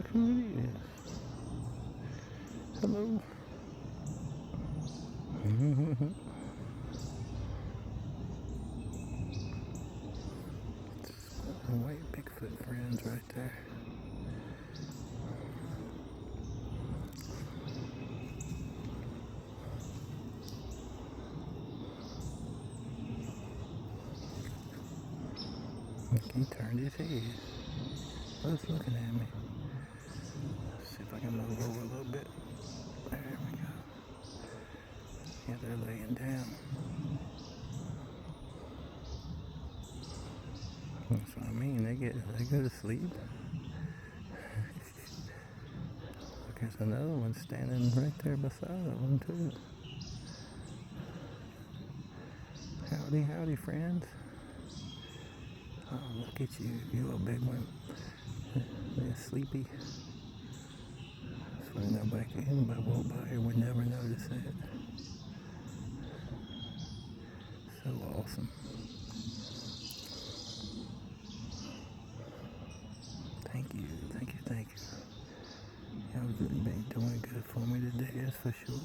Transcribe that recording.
Look who it is. Hello. White Bigfoot friends right there. He turned his head. Both looking at me. Let's see if I can move over a little bit. There we go. Yeah, they're laying down. That's what I mean. They go to sleep. Look, there's another one standing right there beside them too. Howdy, howdy, friends. Oh, look at you, you little big one. They're sleepy. So anybody walk by here would never notice it. So awesome. Thank you, thank you, thank you. Y'all been doing good for me today, that's for sure.